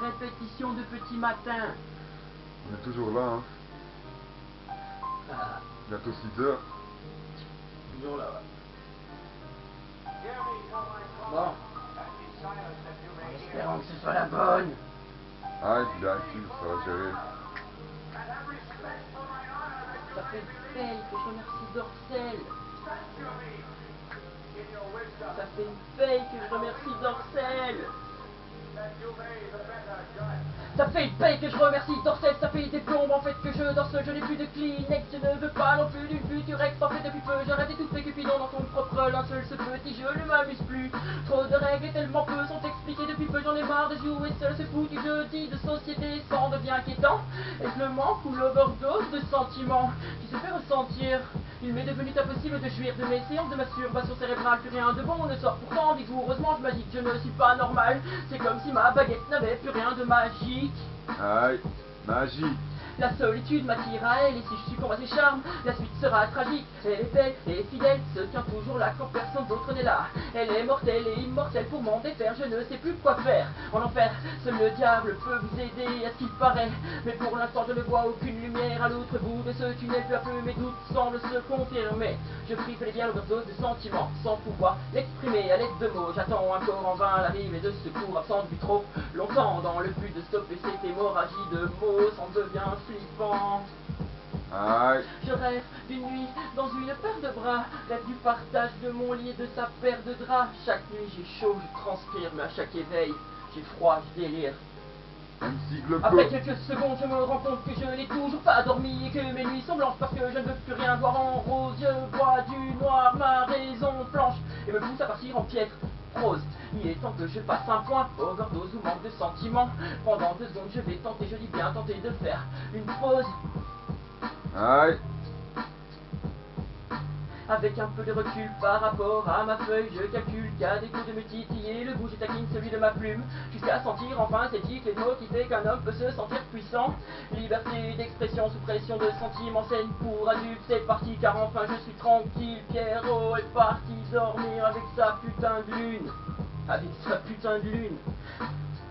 Répétition de petit matin. On est toujours là, hein. Ah, Bientôt 6 heures. toujours là, ouais. Bon. En espérant que ce soit la bonne. Ah, bien sûr, ça va gérer. Ça fait une paye que je remercie Dorcel. Ça fait une paye que je remercie Dorcel. Ça fait une paye que je remercie Dorcel. Ça fait des plombes en fait que je dors seul. Je n'ai plus de Kleenex, je ne veux pas non plus d'une Futurex. En fait depuis peu j'arrête d'étouffer Cupidon dans son propre linceul. Ce petit jeu ne m'amuse plus. Trop de règles et tellement peu sont expliquées. Depuis peu j'en ai marre de jouer seul. Ce foutu jeu dit de société sans devient inquiétant. Et je le manque ou l'overdose de sentiments qui se fait ressentir. Il m'est devenu impossible de jouir de mes séances de masturbation cérébrale. Plus rien de bon ne sort pourtant vigoureusement. Je me dis que je ne suis pas normal. C'est comme si ma baguette n'avait plus rien de magique. Aïe, magie. La solitude m'attire à elle et si je succombe à ses charmes, la suite sera tragique. Elle est belle et fidèle, se tient toujours là quand personne d'autre n'est là. Elle est mortelle et immortelle pour m'en défaire, je ne sais plus quoi faire. En enfer, seul le diable peut vous aider à ce qu'il paraît. Mais pour l'instant je ne vois aucune lumière à l'autre bout de ce tunnel. Peu à peu mes doutes semblent se confirmer. Je prie bel et bien l'overdose de sentiments sans pouvoir l'exprimer à l'aide de mots. J'attends encore en vain l'arrivée de secours absent depuis trop longtemps dans le but de stopper cette hémorragie de mots. Ça en devient flippant. Aïe. Je rêve d'une nuit dans une paire de bras, rêve du partage de mon lit et de sa paire de draps. Chaque nuit j'ai chaud, je transpire, mais à chaque éveil j'ai froid, je délire. Après quelques secondes, je me rends compte que je n'ai toujours pas dormi et que mes nuits sont blanches parce que je ne veux plus rien voir en rose. Je vois du noir, ma raison flanche et me pousse à partir en piètre prose. Il est temps que je passe un point, overdose ou manque de sentiments. Pendant 2 secondes, je vais tenter, je dis bien tenter de faire une pause. Aïe. Avec un peu de recul par rapport à ma feuille, je calcule qu'à défaut de me titiller, le goût je taquine celui de ma plume, jusqu'à sentir enfin cette clé de mots qui fait qu'un homme peut se sentir puissant. Liberté d'expression sous pression de sentiments, scène pour adultes, c'est parti car enfin je suis tranquille. Pierrot est parti dormir avec sa putain de lune. Avec sa putain de lune.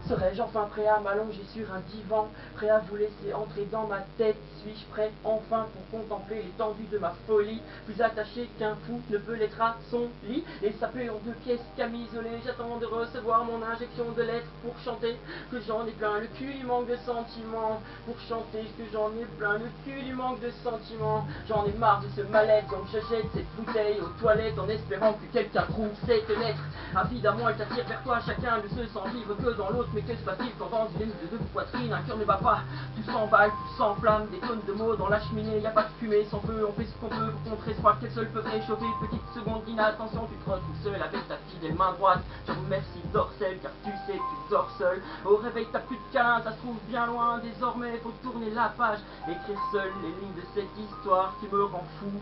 Serais-je enfin prêt à m'allonger sur un divan, prêt à vous laisser entrer dans ma tête? Suis-je prêt enfin pour contempler l'étendue de ma folie? Plus attaché qu'un fou ne peut l'être à son lit, et sapé en 2 pièces camisolées. J'attends de recevoir mon injection de lettres pour chanter que j'en ai plein le cul du manque de sentiments. Pour chanter que j'en ai plein le cul du manque de sentiments. J'en ai marre de ce mal-être, donc je jette cette bouteille aux toilettes en espérant que quelqu'un trouve cette lettre. Évidemment elle t'attire vers toi, chacun ne se sent vivre que dans l'autre. Mais que se passe-t-il quand dans une ligne de 2 poitrines un cœur ne bat pas? Tout s'emballe, tout s'enflamme, des tonnes de mots dans la cheminée. Y a pas de fumée sans feu, on fait ce qu'on peut pour contrer ce froid qu'elle seule peut réchauffer. Petite seconde d'inattention, tu te retrouves seul avec ta fidèle main droite. Je vous remercie Dorcel car tu sais que tu dors seul. Au réveil t'as plus de câlin, ça se trouve bien loin. Désormais faut tourner la page, écrire seul les lignes de cette histoire qui me rend fou.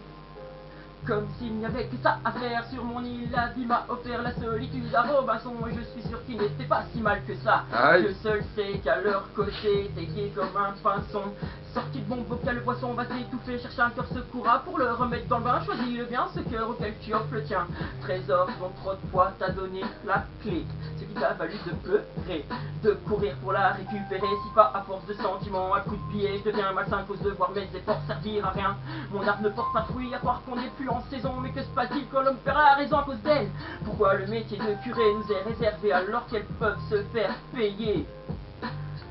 Comme s'il n'y avait que ça à faire sur mon île, la vie m'a offert la solitude à Robinson. Et je suis sûr qu'il n'était pas si mal que ça. Aïe. Je seul sais qu'à leur côté, t'es gai comme un pinson. Sorti de mon bocal, le poisson va s'étouffer. Cherche un cœur secourra pour le remettre dans le bain. Choisis le bien, ce cœur auquel tu offres le tien. Trésor dont trop de poids t'a donné la clé. Ce qui t'a valu de pleurer, de courir pour la récupérer. Si pas à force de sentiments, à coups de billets, je deviens malsain à cause de voir mes efforts servir à rien. Mon art ne porte pas fruit à croire qu'on n'est plus en saison. Mais que se passe-t-il quand l'homme perd la raison à cause d'elle? Pourquoi le métier de curé nous est réservé alors qu'elles peuvent se faire payer?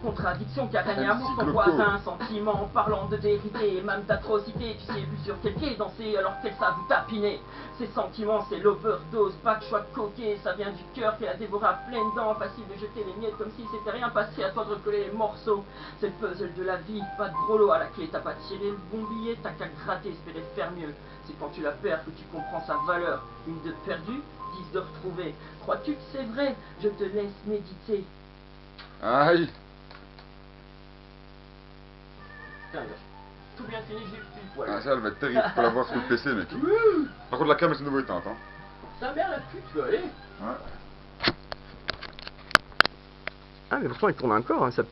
Contradiction car règne amour sans voisin, sentiment parlant de vérité et même d'atrocité. Tu sais plus sur quel pied danser alors qu'elles savent vous tapiner. Ces sentiments c'est l'overdose, pas de choix de coquet. Ça vient du cœur qu'elle a dévoré à pleines dents. Facile de jeter les miettes comme si c'était rien passé. À toi de recoller les morceaux. C'est le puzzle de la vie, pas de gros lot à la clé. T'as pas tiré le bon billet, t'as qu'à gratter, espérer faire mieux. C'est quand tu la perds que tu comprends sa valeur. Une de perdue, 10 de retrouvée. Crois-tu que c'est vrai? Je te laisse méditer. Aïe. Tout bien fini, j'ai plus de poil. Ah, ça, elle va être terrible. Faut la voir sur le PC, mec. Par contre, la cam est de nouveau éteinte, hein. Sa mère la pute, tu vas aller. Ouais. Ah, mais pourtant, il tourne encore, hein, ça...